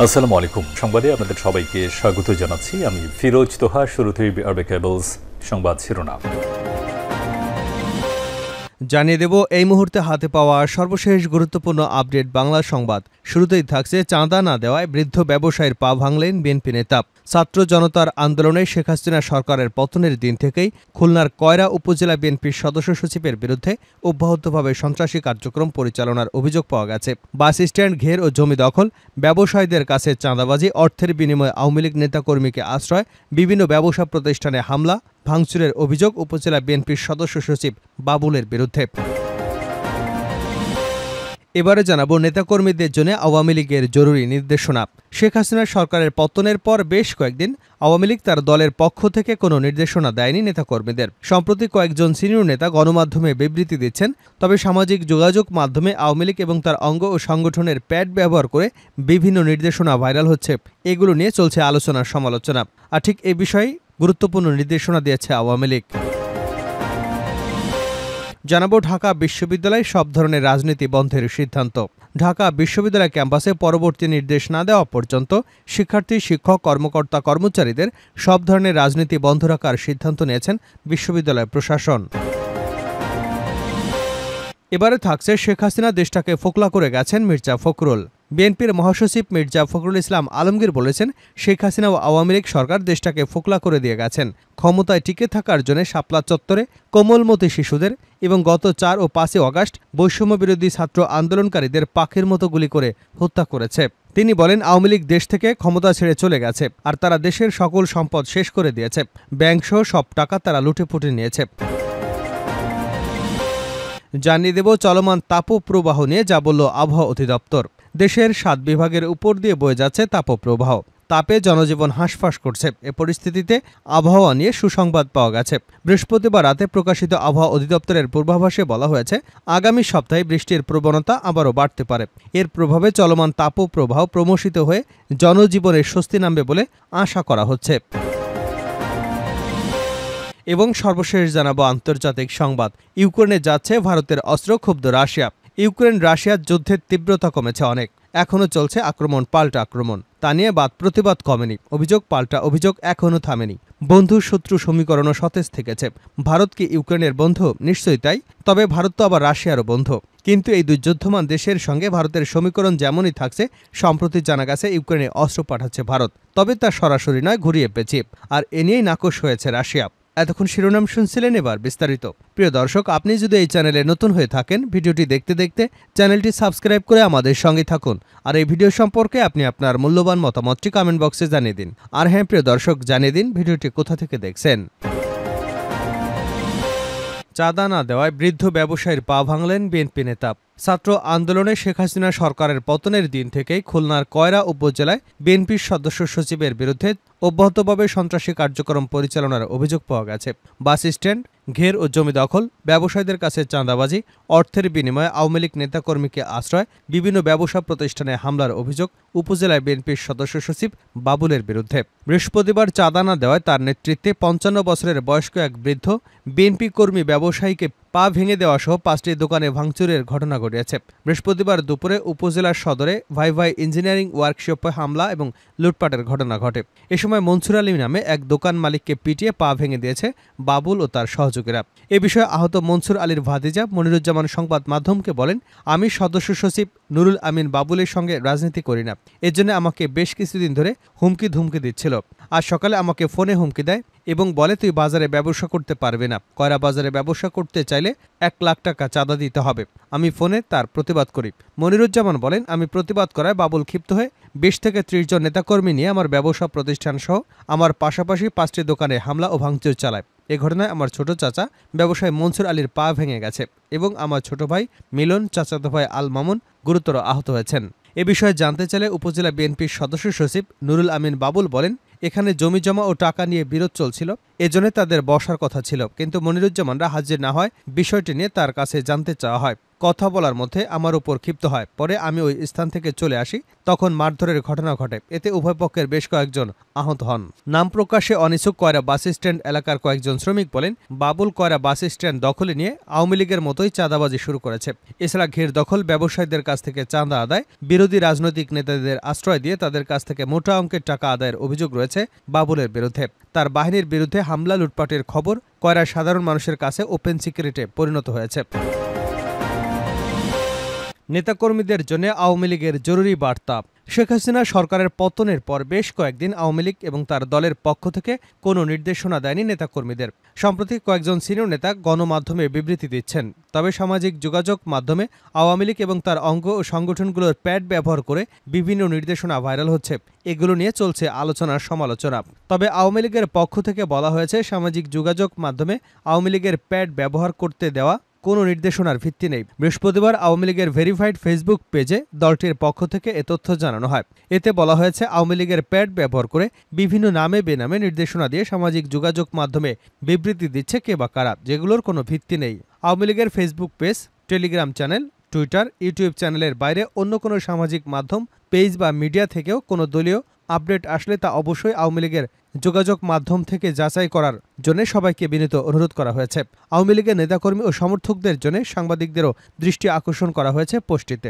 আসসালামু আলাইকুম। সংবাদে আপনাদের সবাইকে স্বাগত জানাচ্ছি। আমি ফিরোজ তোহা। শুরুতেই আরবে কেবলস সংবাদ শিরোনাম জানিয়ে দেব এই মুহূর্তে হাতে পাওয়া সর্বশেষ গুরুত্বপূর্ণ আপডেট বাংলা সংবাদ। শুরুতেই থাকছে চাঁদা না দেওয়ায় বৃদ্ধ ব্যবসায়ীর পা ভাঙলেন বিএনপি নেতা। ছাত্র জনতার আন্দোলনে শেখ হাসিনা সরকারের পতনের দিন থেকেই খুলনার কয়রা উপজেলা বিএনপির সদস্য সচিবের বিরুদ্ধে অব্যাহতভাবে সন্ত্রাসী কার্যক্রম পরিচালনার অভিযোগ পাওয়া গেছে। বাস স্ট্যান্ড ঘের ও জমি দখল, ব্যবসায়ীদের কাছে চাঁদাবাজি, অর্থের বিনিময়ে আওয়ামী লীগ নেতাকর্মীকে আশ্রয়, বিভিন্ন ব্যবসা প্রতিষ্ঠানে হামলা ভাঙচুরের অভিযোগ উপজেলা বিএনপির সদস্য সচিব বাবুলের বিরুদ্ধে। এবারে জানাবো নেতাকর্মীদের জন্য আওয়ামী লীগের জরুরি নির্দেশনা। শেখ হাসিনার সরকারের পতনের পর বেশ কয়েকদিন আওয়ামী লীগ তার দলের পক্ষ থেকে কোনো নির্দেশনা দেয়নি নেতাকর্মীদের। সম্প্রতি কয়েকজন সিনিয়র নেতা গণমাধ্যমে বিবৃতি দিচ্ছেন, তবে সামাজিক যোগাযোগ মাধ্যমে আওয়ামী লীগ এবং তার অঙ্গ ও সংগঠনের প্যাড ব্যবহার করে বিভিন্ন নির্দেশনা ভাইরাল হচ্ছে। এগুলো নিয়ে চলছে আলোচনা সমালোচনা। আর ঠিক এ বিষয়ে গুরুত্বপূর্ণ নির্দেশনা দিয়েছে আওয়ামী লীগ। জানাবো ঢাকা বিশ্ববিদ্যালয়ে সব ধরনের রাজনীতি বন্ধের সিদ্ধান্ত। ঢাকা বিশ্ববিদ্যালয় ক্যাম্পাসে পরবর্তী নির্দেশ না দেওয়া পর্যন্ত শিক্ষার্থী, শিক্ষক, কর্মকর্তা, কর্মচারীদের সব ধরনের রাজনীতি বন্ধ রাখার সিদ্ধান্ত নিয়েছেন বিশ্ববিদ্যালয় প্রশাসন। এবারে থাকছে শেখ হাসিনা দেশটাকে ফোকলা করে গেছেন মির্জা ফখরুল। বিএনপির মহাসচিব মির্জা ফখরুল ইসলাম আলমগীর বলেছেন, শেখ হাসিনা ও আওয়ামী লীগ সরকার দেশটাকে ফোকলা করে দিয়ে গেছেন। ক্ষমতায় টিকে থাকার জন্য শাপলা চত্বরে কোমলমতি শিশুদের এবং গত 4 ও 5 আগস্ট বৈষম্যবিরোধী ছাত্র আন্দোলনকারীদের পাখির মতো গুলি করে হত্যা করেছে। তিনি বলেন, আওয়ামী লীগ দেশ থেকে ক্ষমতা ছেড়ে চলে গেছে, আর তারা দেশের সকল সম্পদ শেষ করে দিয়েছে। ব্যাংকসহ সব টাকা তারা লুটেপুটে নিয়েছে। জানিয়ে দেব চলমান তাপপ্রবাহ নিয়ে যা বলল আবহাওয়া অধিদপ্তর। দেশের 7 বিভাগের উপর দিয়ে বয়ে যাচ্ছে তাপপ্রবাহ। তাপে জনজীবন হাঁসফাঁস করছে। এ পরিস্থিতিতে আবহাওয়া নিয়ে সুসংবাদ পাওয়া গেছে। বৃহস্পতিবার রাতে প্রকাশিত আবহাওয়া অধিদপ্তরের পূর্বাভাসে বলা হয়েছে, আগামী সপ্তাহে বৃষ্টির প্রবণতা আবারও বাড়তে পারে। এর প্রভাবে চলমান তাপপ্রবাহ প্রমোষিত হয়ে জনজীবনের স্বস্তি নামবে বলে আশা করা হচ্ছে। এবং সর্বশেষ জানাবো আন্তর্জাতিক সংবাদ। ইউক্রেনে যাচ্ছে ভারতের অস্ত্র, ক্ষুব্ধ রাশিয়া। ইউক্রেন রাশিয়ার যুদ্ধের তীব্রতা কমেছে অনেক, এখনও চলছে আক্রমণ পাল্টা আক্রমণ। তা নিয়ে প্রতিবাদ কমেনি, অভিযোগ পাল্টা অভিযোগ এখনও থামেনি। বন্ধু শত্রু সমীকরণও সতেজ থেকেছে। ভারত কি ইউক্রেনের বন্ধু? নিশ্চয়ই তাই, তবে ভারত তো আবার রাশিয়ারও বন্ধু। কিন্তু এই দুই যুদ্ধমান দেশের সঙ্গে ভারতের সমীকরণ যেমনই থাকছে, সম্প্রতি জানা গেছে ইউক্রেনে অস্ত্র পাঠাচ্ছে ভারত, তবে তা সরাসরি নয়, ঘুরিয়ে পেঁচিয়ে। আর এ নিয়েই নাকশ হয়েছে রাশিয়া। এতক্ষণ শিরোনাম শুনছিলেন, এবার বিস্তারিত। প্রিয় দর্শক, আপনি যদি এই চ্যানেলে নতুন হয়ে থাকেন, ভিডিওটি দেখতে দেখতে চ্যানেলটি সাবস্ক্রাইব করে আমাদের সঙ্গে থাকুন। আর এই ভিডিও সম্পর্কে আপনি আপনার মূল্যবান মতামতটি কমেন্ট বক্সে জানিয়ে দিন। আর হ্যাঁ প্রিয় দর্শক, জানিয়ে দিন ভিডিওটি কোথা থেকে দেখছেন। চাঁদা না দেওয়ায় বৃদ্ধ ব্যবসায়ীর পা ভাঙলেন বিএনপি নেতা। ছাত্র আন্দোলনে শেখ হাসিনা সরকারের পতনের দিন থেকেই খুলনার কয়রা উপজেলায় বিএনপির সদস্য সচিবের বিরুদ্ধে অব্যাহতভাবে সন্ত্রাসী কার্যক্রম পরিচালনার অভিযোগ পাওয়া গেছে। বাস স্ট্যান্ড ঘের ও জমি দখল, ব্যবসায়ীদের কাছে চাঁদাবাজি, অর্থের বিনিময়ে আওয়ামী লীগ নেতাকর্মীকে আশ্রয়, বিভিন্ন ব্যবসা প্রতিষ্ঠানে হামলার অভিযোগ উপজেলায় বিএনপির সদস্য সচিব বাবুলের বিরুদ্ধে। বৃহস্পতিবার চাঁদা না দেওয়ায় তার নেতৃত্বে 55 বছরের বয়স্ক এক বৃদ্ধ বিএনপি কর্মী ব্যবসায়ীকে পা ভেঙে দেওয়া সহ 5টি দোকানে ভাঙচুরের ঘটনা ঘটেছে। বৃহস্পতিবার দুপুরে উপজেলার সদরে ভাই ভাই ইঞ্জিনিয়ারিং ওয়ার্কশপে হামলা এবং লুটপাটের ঘটনা ঘটে। এ সময় মনসুর আলী নামে এক দোকান মালিককে পিটিয়ে পা ভেঙে দিয়েছে বাবুল ও তার সহযোগীরা। এ বিষয়ে আহত মনসুর আলীর ভাতিজা মনিরুজ্জামান সংবাদ মাধ্যমকে বলেন, আমি সদস্য সচিব নুরুল আমিন বাবুলের সঙ্গে রাজনীতি করি না, এর জন্য আমাকে বেশ কিছুদিন ধরে হুমকি ধুমকি দিচ্ছিল। আজ সকালে আমাকে ফোনে হুমকি দেয় এবং বলে, তুই বাজারে ব্যবসা করতে পারবে না, কয়রা বাজারে ব্যবসা করতে চাইলে 1 লাখ টাকা চাঁদা দিতে হবে। আমি ফোনে তার প্রতিবাদ করি। মনিরুজ্জামান বলেন, আমি প্রতিবাদ করায় বাবুল ক্ষিপ্ত হয়ে 20 থেকে 30 জন নেতাকর্মী নিয়ে আমার ব্যবসা প্রতিষ্ঠান সহ আমার পাশাপাশি 5টি দোকানে হামলা ও ভাঙচুর চালায়। এ ঘটনায় আমার ছোট চাচা ব্যবসায়ী মনসুর আলীর পা ভেঙে গেছে এবং আমার ছোট ভাই মিলন, চাচাতো ভাই আল মামুন গুরুতর আহত হয়েছেন। এ বিষয়ে জানতে চাইলে উপজেলা বিএনপির সদস্য সচিব নুরুল আমিন বাবুল বলেন, এখানে জমি জমা ও টাকা নিয়ে বিরোধ চলছিল, এজন্য তাদের বসার কথা ছিল, কিন্তু মনিরুজ্জামানরা হাজির না হয় বিষয়টি নিয়ে তার কাছে জানতে চাওয়া হয়। কথা বলার মধ্যে আমার উপর ক্ষিপ্ত হয়। পরে আমি ওই স্থান থেকে চলে আসি। তখন মারধরের ঘটনা ঘটে। এতে উভয় পক্ষের বেশ কয়েকজন আহত হন। নাম প্রকাশে অনিচ্ছুক কয়রা বাস স্ট্যান্ড এলাকার কয়েকজন শ্রমিক বলেন, বাবুল কয়রা বাস স্ট্যান্ড দখলে নিয়ে আওয়ামী লীগের মতোই চাঁদাবাজি শুরু করেছে। এছাড়া ঘের দখল, ব্যবসায়ীদের কাছ থেকে চাঁদা আদায়, বিরোধী রাজনৈতিক নেতাদের আশ্রয় দিয়ে তাদের কাছ থেকে মোটা অঙ্কের টাকা আদায়ের অভিযোগ রয়েছে বাবুলের বিরুদ্ধে। তার বাহিনীর বিরুদ্ধে হামলা, লুটপাটের খবর কয়রার সাধারণ মানুষের কাছে ওপেন সিক্রেটে পরিণত হয়েছে। নেতাকর্মীদের জন্য আওয়ামী লীগের জরুরি বার্তা। শেখ হাসিনা সরকারের পতনের পর বেশ কয়েকদিন আওয়ামী লীগ এবং তার দলের পক্ষ থেকে কোনো নির্দেশনা দেয়নি নেতাকর্মীদের। সম্প্রতি কয়েকজন সিনিয়র নেতা গণমাধ্যমে বিবৃতি দিচ্ছেন। তবে সামাজিক যোগাযোগ মাধ্যমে আওয়ামী লীগ এবং তার অঙ্গ ও সংগঠনগুলোর প্যাড ব্যবহার করে বিভিন্ন নির্দেশনা ভাইরাল হচ্ছে। এগুলো নিয়ে চলছে আলোচনা সমালোচনা। তবে আওয়ামী লীগের পক্ষ থেকে বলা হয়েছে, সামাজিক যোগাযোগ মাধ্যমে আওয়ামী লীগের প্যাড ব্যবহার করতে দেওয়া কোনো নির্দেশনার ভিত্তি নেই। বৃহস্পতিবার আওয়ামী লীগের ভেরিফাইড ফেসবুক পেজে দলটির পক্ষ থেকে এ তথ্য জানানো হয়। এতে বলা হয়েছে, আওয়ামী লীগের প্যাড ব্যবহার করে বিভিন্ন নামে বেনামে নির্দেশনা দিয়ে সামাজিক যোগাযোগ মাধ্যমে বিবৃতি দিচ্ছে কে বা কারা, যেগুলোর কোনো ভিত্তি নেই। আওয়ামী লীগের Facebook page, Telegram channel, Twitter, YouTube চ্যানেলের বাইরে অন্য কোনো সামাজিক মাধ্যম, পেজ বা মিডিয়া থেকেও কোনো দলীয় আপডেট আসলে তা অবশ্যই আওয়ামী লীগের যোগাযোগ মাধ্যম থেকে যাচাই করার জন্য সবাইকে বিনীত অনুরোধ করা হয়েছে। আওয়ামী লীগের নেতাকর্মী ও সমর্থকদের জন্য সাংবাদিকদেরও দৃষ্টি আকর্ষণ করা হয়েছে পোস্টটিতে।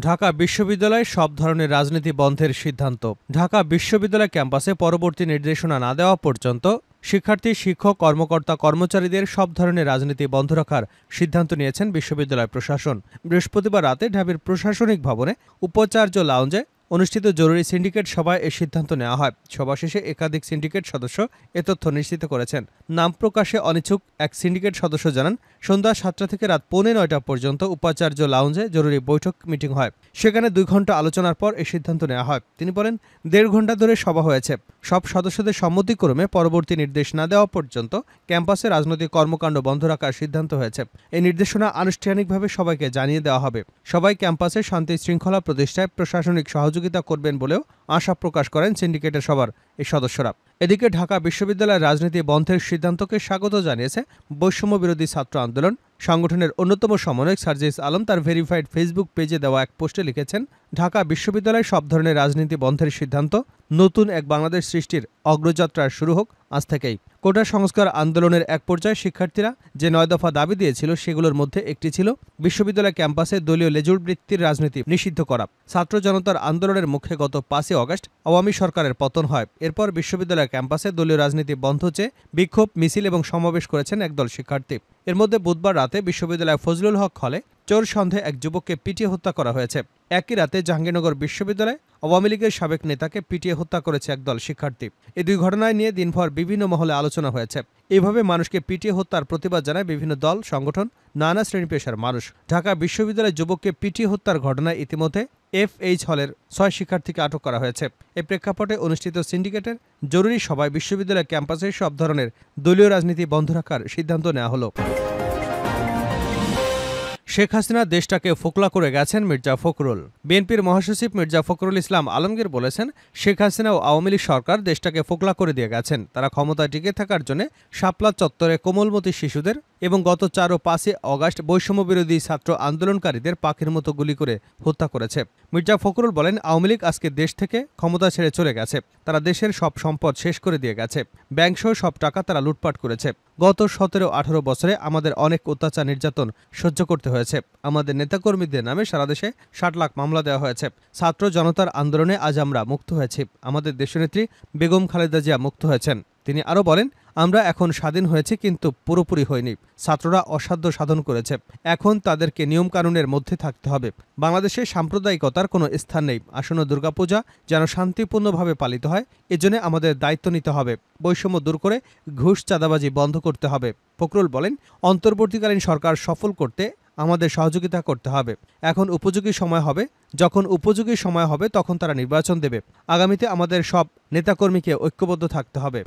ঢাকা বিশ্ববিদ্যালয়ে সব ধরনের রাজনীতি বন্ধের সিদ্ধান্ত। ঢাকা বিশ্ববিদ্যালয় ক্যাম্পাসে পরবর্তী নির্দেশনা না দেওয়া পর্যন্ত শিক্ষার্থী, শিক্ষক, কর্মকর্তা, কর্মচারীদের সব ধরনের রাজনীতি বন্ধ রাখার সিদ্ধান্ত নিয়েছেন বিশ্ববিদ্যালয় প্রশাসন। বৃহস্পতিবার রাতে ঢাবির প্রশাসনিক ভবনে উপাচার্য লাউঞ্জে অনুষ্ঠিত জরুরি সিন্ডিকেট সভায় এ সিদ্ধান্ত নেওয়া হয়। সভা শেষে একাধিক সিন্ডিকেট সদস্য এ তথ্য নিশ্চিত করেছেন। নাম প্রকাশে অনিচ্ছুক এক সিন্ডিকেট সদস্য জানান, সন্ধ্যা ৭টা থেকে রাত 8:45 পর্যন্ত উপাচার্য লাউঞ্জে জরুরি বৈঠক মিটিং হয়। সেখানে 2 ঘন্টা আলোচনার পর এই সিদ্ধান্ত নেওয়া হয়। তিনি বলেন, 1.5 ঘন্টা ধরে সভা হয়েছে। সব সদস্যদের সম্মতিক্রমে পরবর্তী নির্দেশ না দেওয়া পর্যন্ত ক্যাম্পাসে রাজনৈতিক কর্মকাণ্ড বন্ধ রাখার সিদ্ধান্ত হয়েছে। এই নির্দেশনা আনুষ্ঠানিকভাবে সবাইকে জানিয়ে দেওয়া হবে। সবাই ক্যাম্পাসে শান্তি শৃঙ্খলা প্রতিষ্ঠায় প্রশাসনিক সহযোগিতা করবেন বলেও আশা প্রকাশ করেন সিন্ডিকেটের সবার এই সদস্যরা। এদিকে ঢাকা বিশ্ববিদ্যালয়ের রাজনীতি বন্ধের সিদ্ধান্তকে স্বাগত জানিয়েছে বৈষম্য বিরোধী ছাত্র আন্দোলন সংগঠনের অন্যতম সমন্বয়ক সার্জিস আলম। তার ভেরিফাইড ফেসবুক পেজে দেওয়া এক পোস্টে লিখেছেন, ঢাকা বিশ্ববিদ্যালয়ে সব ধরনের রাজনীতি বন্ধের সিদ্ধান্ত নতুন এক বাংলাদেশ সৃষ্টির অগ্রযাত্রার শুরু হোক আজ থেকেই। কোটা সংস্কার আন্দোলনের এক পর্যায়ে শিক্ষার্থীরা যে 9 দফা দাবি দিয়েছিল, সেগুলোর মধ্যে একটি ছিল বিশ্ববিদ্যালয় ক্যাম্পাসে দলীয় লেজুর বৃত্তির রাজনীতি নিষিদ্ধ করা। ছাত্র জনতার আন্দোলনের মুখে গত 5 আগস্ট আওয়ামী সরকারের পতন হয়। এরপর বিশ্ববিদ্যালয় ক্যাম্পাসে দলীয় রাজনীতি বন্ধ চেয়ে বিক্ষোভ মিছিল এবং সমাবেশ করেছেন একদল শিক্ষার্থী। এর মধ্যে বুধবার রাতে বিশ্ববিদ্যালয় ফজলুল হক হলে চোর সন্দেহে এক যুবককে পিটিয়ে হত্যা করা হয়েছে। একই রাতে জাহাঙ্গীরনগর বিশ্ববিদ্যালয়ে আওয়ামী লীগের সাবেক নেতাকে পিটিয়ে হত্যা করেছে একদল শিক্ষার্থী। এই 2 ঘটনায় নিয়ে দিনভর বিভিন্ন মহলে আলোচনা হয়েছে। এভাবে মানুষকে পিটিয়ে হত্যার প্রতিবাদ জানায় বিভিন্ন দল, সংগঠন, নানা শ্রেণী পেশার মানুষ। ঢাকা বিশ্ববিদ্যালয়ের যুবককে পিটিয়ে হত্যার ঘটনায় ইতিমধ্যে FH হলের 6 শিক্ষার্থীকে আটক করা হয়েছে। এ প্রেক্ষাপটে অনুষ্ঠিত সিন্ডিকেটের জরুরি সভায় বিশ্ববিদ্যালয় ক্যাম্পাসে সব ধরনের দলীয় রাজনীতি বন্ধ রাখার সিদ্ধান্ত নেওয়া হলো। শেখ হাসিনা দেশটাকে ফোকলা করে গেছেন মির্জা ফখরুল। বিএনপির মহাসচিব মির্জা ফখরুল ইসলাম আলমগীর বলেছেন, শেখ হাসিনা ও আওয়ামী লীগ সরকার দেশটাকে ফোকলা করে দিয়ে গেছেন। তারা ক্ষমতায় টিকে থাকার জন্য শাপলা চত্বরে কোমলমতি শিশুদের এবং গত 4 ও 5 আগস্ট বৈষম্য বিরোধী ছাত্র আন্দোলনকারীদের পাখির মতো গুলি করে হত্যা করেছে। মির্জা ফখরুল বলেন, আওয়ামী লীগ আজকে দেশ থেকে ক্ষমতা ছেড়ে চলে গেছে। তারা দেশের সব সম্পদ শেষ করে দিয়ে গেছে। ব্যাংকসহ সব টাকা তারা লুটপাট করেছে। গত 17-18 বছরে আমাদের অনেক অত্যাচার নির্যাতন সহ্য করতে হয়েছে। আমাদের নেতাকর্মীদের নামে সারা দেশে 60 লাখ মামলা দেওয়া হয়েছে। ছাত্র জনতার আন্দোলনে আজ আমরা মুক্ত হয়েছি। আমাদের দেশনেত্রী বেগম খালেদা জিয়া মুক্ত হয়েছেন। তিনি আরও বলেন, আমরা এখন স্বাধীন হয়েছি, কিন্তু পুরোপুরি হয়নি। ছাত্ররা অসাধ্য সাধন করেছে। এখন তাদেরকে নিয়মকানুনের মধ্যে থাকতে হবে। বাংলাদেশে সাম্প্রদায়িকতার কোনো স্থান নেই। আসন্ন দুর্গাপূজা যেন শান্তিপূর্ণভাবে পালিত হয়, এজন্য আমাদের দায়িত্ব নিতে হবে। বৈষম্য দূর করে ঘুষ, চাঁদাবাজি বন্ধ করতে হবে। ফখরুল বলেন, অন্তর্বর্তীকালীন সরকার সফল করতে আমাদের সহযোগিতা করতে হবে। এখন উপযোগী সময় হবে। যখন উপযোগী সময় হবে তখন তারা নির্বাচন দেবে। আগামীতে আমাদের সব নেতাকর্মীকে ঐক্যবদ্ধ থাকতে হবে।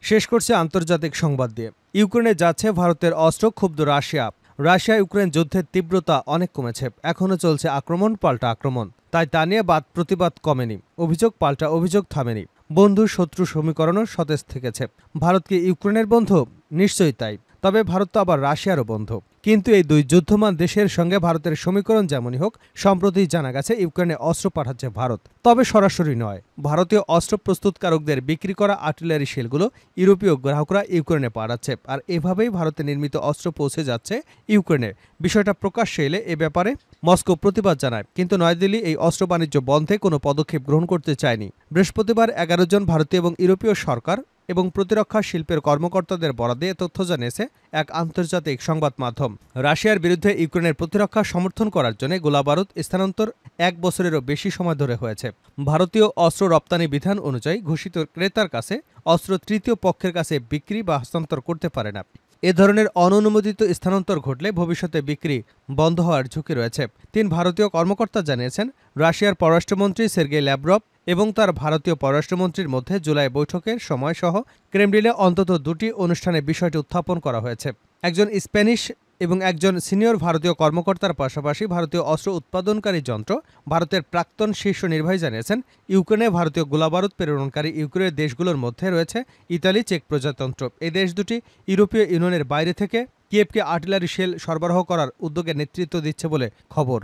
শেষ করছে আন্তর্জাতিক সংবাদ দিয়ে। ইউক্রেনে যাচ্ছে ভারতের অস্ত্র, ক্ষুব্ধ রাশিয়া। রাশিয়া ইউক্রেন যুদ্ধের তীব্রতা অনেক কমেছে। এখনও চলছে আক্রমণ পাল্টা আক্রমণ। তাই তা নিয়ে প্রতিবাদ কমেনি। অভিযোগ পাল্টা অভিযোগ থামেনি। বন্ধু শত্রু সমীকরণও সতেজ থেকেছে। ভারত কি ইউক্রেনের বন্ধু? নিশ্চয়ই তাই। তবে ভারত তো আবার রাশিয়ারও বন্ধু। কিন্তু এই দুই যুদ্ধমান দেশের সঙ্গে ভারতের সমীকরণ যেমনই হোক, সম্প্রতি জানা গেছে ইউক্রেনে অস্ত্র পাঠাচ্ছে ভারত, তবে সরাসরি নয়। ভারতীয় অস্ত্র প্রস্তুতকারকদের বিক্রি করা আর্টিলারি শেলগুলো ইউরোপীয় গ্রাহকরা ইউক্রেনে পাঠাচ্ছে, আর এভাবেই ভারতে নির্মিত অস্ত্র পৌঁছে যাচ্ছে ইউক্রেনে। বিষয়টা প্রকাশ্যে এলে এ ব্যাপারে মস্কো প্রতিবাদ জানায়, কিন্তু নয়াদিল্লি এই অস্ত্র বাণিজ্য বন্ধে কোনো পদক্ষেপ গ্রহণ করতে চায়নি। বৃহস্পতিবার 11 জন ভারতীয় এবং ইউরোপীয় সরকার এবং প্রতিরক্ষা শিল্পের কর্মকর্তাদের বরাদে তথ্য জানিয়েছে এক আন্তর্জাতিক সংবাদ মাধ্যম। রাশিয়ার বিরুদ্ধে ইউক্রেনের প্রতিরক্ষা সমর্থন করার জন্য গোলাবারুদ স্থানান্তর 1 বছরেরও বেশি সময় ধরে হয়েছে। ভারতীয় অস্ত্র রপ্তানি বিধান অনুযায়ী ঘোষিত ক্রেতার কাছে অস্ত্র তৃতীয় পক্ষের কাছে বিক্রি বা হস্তান্তর করতে পারে না। এ ধরনের অননুমোদিত স্থানান্তর ঘটলে ভবিষ্যতে বিক্রি বন্ধ হওয়ার ঝুঁকি রয়েছে। 3 ভারতীয় কর্মকর্তা জানিয়েছেন, রাশিয়ার পররাষ্ট্রমন্ত্রী সের্গেই ল্যাভরভ এবং তার ভারতীয় পররাষ্ট্রমন্ত্রীর মধ্যে জুলাই বৈঠকের সময়সহ ক্রেমলিনে অন্তত 2টি অনুষ্ঠানে বিষয়টি উত্থাপন করা হয়েছে। একজন স্প্যানিশ এবং একজন সিনিয়র ভারতীয় কর্মকর্তার পাশাপাশি ভারতীয় অস্ত্র উৎপাদনকারী যন্ত্র ভারতের প্রাক্তন শীর্ষ নির্বাহী জানিয়েছেন, ইউক্রেনে ভারতীয় গোলাবারুদ প্রেরণকারী ইউক্রেনের দেশগুলোর মধ্যে রয়েছে ইতালি, চেক প্রজাতন্ত্র। এই দেশ দুটি ইউরোপীয় ইউনিয়নের বাইরে থেকে কিয়েভকে আর্টিলারি শেল সরবরাহ করার উদ্যোগে নেতৃত্ব দিচ্ছে বলে খবর।